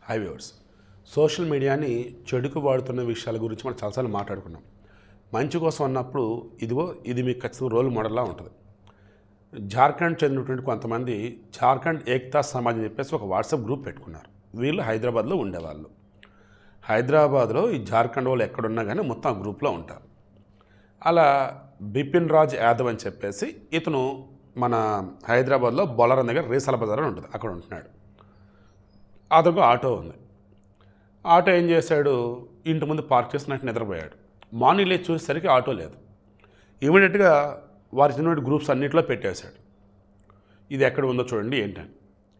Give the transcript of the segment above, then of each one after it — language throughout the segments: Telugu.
హై వ్యూవర్స్, సోషల్ మీడియాని చెడుకు వాడుతున్న విషయాల గురించి మనం చాలాసార్లు మాట్లాడుకున్నాం. మంచి కోసం అన్నప్పుడు ఇది మీకు ఖచ్చితంగా రోల్ మోడల్లా ఉంటుంది. జార్ఖండ్ చెందినటువంటి కొంతమంది జార్ఖండ్ ఏక్తా సమాజ్ అని చెప్పేసి ఒక వాట్సాప్ గ్రూప్ పెట్టుకున్నారు. వీళ్ళు హైదరాబాద్లో ఉండేవాళ్ళు. హైదరాబాద్లో ఈ జార్ఖండ్ వాళ్ళు ఎక్కడున్నా కానీ మొత్తం ఆ గ్రూప్లో ఉంటారు. అలా బిపిన్ రాజ్ యాదవ్ అని చెప్పేసి ఇతను మన హైదరాబాద్లో బొలారం దగ్గర రేసాల బజార్ అని ఉంటుంది, అక్కడ ఉంటున్నాడు. అతనికి ఆటో ఉంది. ఆటో ఏం చేశాడు, ఇంటి ముందు పార్క్ చేసినట్టు నిద్రపోయాడు. మార్నింగ్ లేచి చూసేసరికి ఆటో లేదు. ఇమీడియట్గా వారి చిన్న గ్రూప్స్ అన్నింటిలో పెట్టేశాడు. ఇది ఎక్కడ ఉందో చూడండి ఏంటని.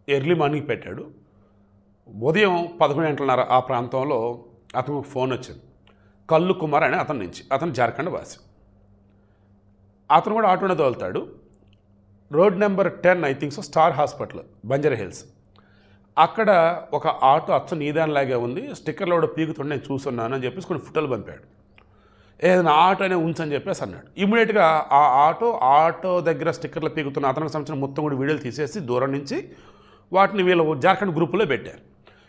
ఎర్లీ మార్నింగ్ పెట్టాడు. ఉదయం 11 గంటలన్నర ఆ ప్రాంతంలో అతనికి ఫోన్ వచ్చింది. కల్లు కుమార్ అని అతని నుంచి. అతను జార్ఖండ్ వాసి. అతను కూడా ఆటోనే తోలుతాడు. Road number 10 I think so, star hospital, Banjara hills. అక్కడ ఒక ఆటో అచ్చం నీదానిలాగే ఉంది, స్టిక్కర్లో కూడా పీకుతుండే నేను చూస్తున్నాను అని చెప్పేసి కొన్ని ఫోటోలు పంపాడు. ఏదైనా ఆటోనే ఉంచని చెప్పేసి అన్నాడు. ఇమీడియట్గా ఆ ఆటో దగ్గర స్టిక్కర్లు పీకుతున్న అతనికి సంబంధించిన మొత్తం కూడా వీడియోలు తీసేసి దూరం నుంచి వాటిని వీళ్ళు జార్ఖండ్ గ్రూపులో పెట్టారు.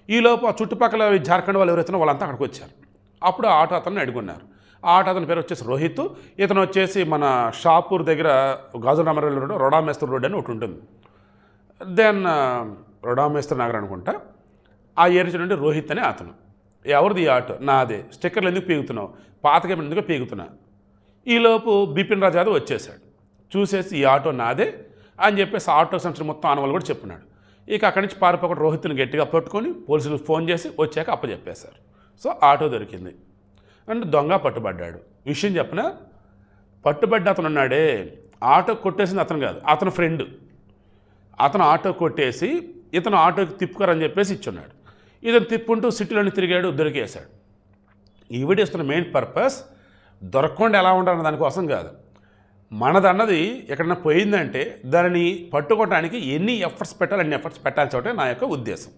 ఈలోపు ఆ చుట్టుపక్కల జార్ఖండ్ వాళ్ళు ఎవరైతే వాళ్ళంతా అక్కడికి వచ్చారు. అప్పుడు ఆ ఆటో అతన్ని అడుగున్నారు. ఆ ఆటో అతని పేరు వచ్చేసి రోహిత్. ఇతను వచ్చేసి మన షాపూర్ దగ్గర గాజుల రామారావు రోడ్, రొడామేస్తూర్ రోడ్ అని ఒకటి ఉంటుంది. దెన్ రొడామేస్తూర్ నగర్ అనుకుంటా. ఆ ఏరియా నుండి రోహిత్ అని అతను. ఎవరిది ఈ ఆటో? నాదే. స్టిక్కర్లు ఎందుకు పీగుతున్నావు? పాతకి ఎందుకు పీగుతున్నా? ఈలోపు బిపిన్ రాజ్ యాదవ్ వచ్చేసాడు. చూసేసి ఈ ఆటో నాదే అని చెప్పేసి ఆటో సంబంధించిన మొత్తం ఆనవాళ్ళు కూడా చెప్పున్నాడు. ఇక అక్కడి నుంచి పారిపోకుండా రోహిత్ని గట్టిగా పట్టుకొని పోలీసులకు ఫోన్ చేసి వచ్చాక అప్పచెప్పేశారు. సో ఆటో దొరికింది అంటే దొంగ పట్టుబడ్డాడు. విషయం చెప్పిన పట్టుబడ్డ అతను ఉన్నాడే, ఆటో కొట్టేసింది అతను కాదు, అతను ఫ్రెండ్. అతను ఆటో కొట్టేసి ఇతను ఆటోకి తిప్పుకోరని చెప్పేసి ఇచ్చున్నాడు. ఇతను తిప్పుకుంటూ సిటీలోని తిరిగాడు, దొరికేశాడు. ఈ వీడియో ఇస్తున్న మెయిన్ పర్పస్ దొరకకుండా ఎలా ఉండాలన్న దానికోసం కాదు. మనదన్నది ఎక్కడైనా పోయిందంటే దానిని పట్టుకోవడానికి ఎన్ని ఎఫర్ట్స్ పెట్టాలి, అన్ని ఎఫర్ట్స్ పెట్టాల్సి ఒకటే నా యొక్క ఉద్దేశం.